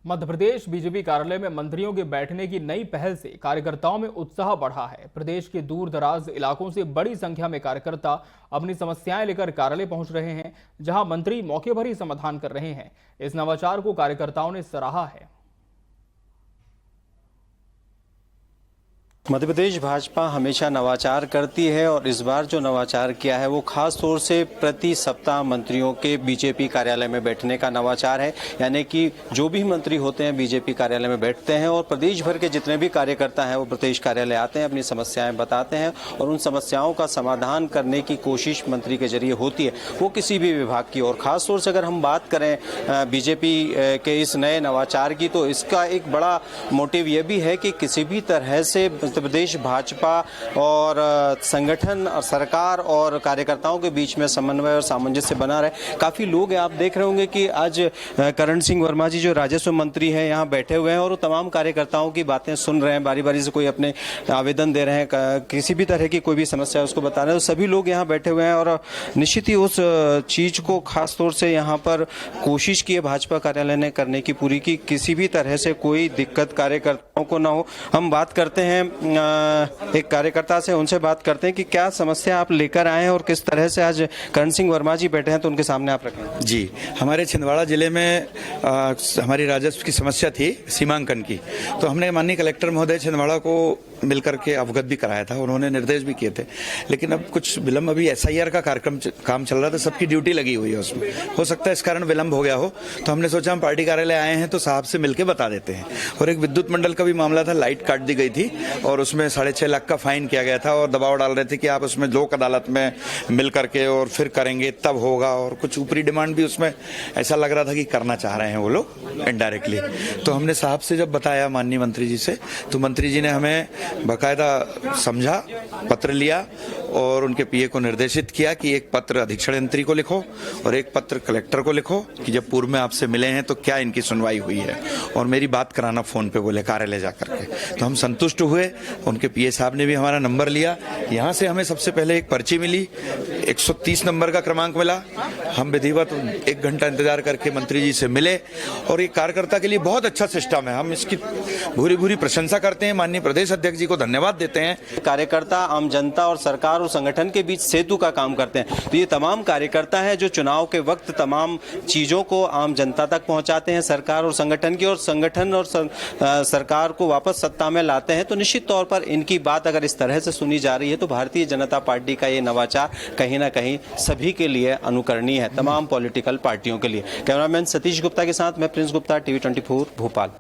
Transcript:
Madhya Pradesh BJP कार्यालय में मंत्रियों के बैठने की नई पहल से कार्यकर्ताओं में उत्साह बढ़ा है। प्रदेश के दूर दराज इलाकों से बड़ी संख्या में कार्यकर्ता अपनी समस्याएं लेकर कार्यालय पहुंच रहे हैं, जहां मंत्री मौके पर ही समाधान कर रहे हैं। इस नवाचार को कार्यकर्ताओं ने सराहा है। मध्य प्रदेश भाजपा हमेशा नवाचार करती है और इस बार जो नवाचार किया है वो खास तौर से प्रति सप्ताह मंत्रियों के बीजेपी कार्यालय में बैठने का नवाचार है। यानी कि जो भी मंत्री होते हैं बीजेपी कार्यालय में बैठते हैं और प्रदेश भर के जितने भी कार्यकर्ता हैं वो प्रदेश कार्यालय आते हैं, अपनी समस्याएं बताते हैं और उन समस्याओं का समाधान करने की कोशिश मंत्री के जरिए होती है, वो किसी भी विभाग की। और खास तौर से अगर हम बात करें बीजेपी के इस नए नवाचार की, तो इसका एक बड़ा मोटिव ये भी है कि किसी भी तरह से मध्य प्रदेश भाजपा और संगठन और सरकार और कार्यकर्ताओं के बीच में समन्वय और सामंजस्य बना रहे। काफी लोग हैं, आप देख रहे होंगे कि आज करण सिंह वर्मा जी जो राजस्व मंत्री हैं यहाँ बैठे हुए हैं और वो तमाम कार्यकर्ताओं की बातें सुन रहे हैं, बारी बारी से कोई अपने आवेदन दे रहे हैं, किसी भी तरह की कोई भी समस्या है उसको बता रहे हैं। तो सभी लोग यहाँ बैठे हुए हैं और निश्चित ही उस चीज को खास तौर से यहाँ पर कोशिश की है भाजपा कार्यालय ने करने की पूरी की, किसी भी तरह से कोई दिक्कत कार्यकर्ताओं को ना हो। हम बात करते हैं एक कार्यकर्ता से, उनसे बात करते हैं कि क्या समस्या आप लेकर आए हैं और किस तरह से आज करण सिंह वर्मा जी बैठे हैं तो उनके सामने आप रखें। जी, हमारे छिंदवाड़ा जिले में हमारी राजस्व की समस्या थी सीमांकन की, तो हमने माननीय कलेक्टर महोदय छिंदवाड़ा को मिलकर के अवगत भी कराया था, उन्होंने निर्देश भी किए थे। लेकिन अब कुछ विलंब, अभी SIR का काम चल रहा था, सबकी ड्यूटी लगी हुई है उसमें, हो सकता है इस कारण विलंब हो गया हो। तो हमने सोचा हम पार्टी कार्यालय आए हैं तो साहब से मिलकर बता देते हैं। और एक विद्युत मंडल का भी मामला था, लाइट काट दी गई थी और उसमें 6.5 लाख का फाइन किया गया था और दबाव डाल रहे थे कि आप उसमें लोक अदालत में मिल करके और फिर करेंगे तब होगा, और कुछ ऊपरी डिमांड भी उसमें ऐसा लग रहा था कि करना चाह रहे हैं वो लोग इनडायरेक्टली। तो हमने साहब से जब बताया माननीय मंत्री जी से, तो मंत्री जी ने हमें बाकायदा समझा, पत्र लिया और उनके PA को निर्देशित किया कि एक पत्र अधीक्षण यंत्री को लिखो और एक पत्र कलेक्टर को लिखो कि जब पूर्व में आपसे मिले हैं तो क्या इनकी सुनवाई हुई है, और मेरी बात कराना फोन पे बोले कार्यालय जाकर के। तो हम संतुष्ट हुए, उनके PA साहब ने भी हमारा नंबर लिया। यहाँ से हमें सबसे पहले एक पर्ची मिली, 130 नंबर का क्रमांक मिला। हम विधिवत 1 घंटा इंतजार करके मंत्री जी से मिले और ये कार्यकर्ता के लिए बहुत अच्छा सिस्टम है, हम इसकी भूरी भूरी प्रशंसा करते हैं। माननीय प्रदेश अध्यक्ष जी को धन्यवाद देते हैं। कार्यकर्ता आम जनता और सरकार और संगठन के बीच सेतु का काम करते हैं। तो ये तमाम कार्यकर्ता हैं जो चुनाव के वक्त तमाम चीजों को आम जनता तक पहुंचाते हैं, सरकार और संगठन की, और संगठन और सरकार को वापस सत्ता में लाते हैं। तो निश्चित तौर पर इनकी बात अगर इस तरह से सुनी जा रही है तो भारतीय जनता पार्टी का ये नवाचार कहीं ना कहीं सभी के लिए अनुकरणीय है, तमाम पॉलिटिकल पार्टियों के लिए। कैमरामैन सतीश गुप्ता के साथ मैं प्रिंस गुप्ता, TV 24 भोपाल।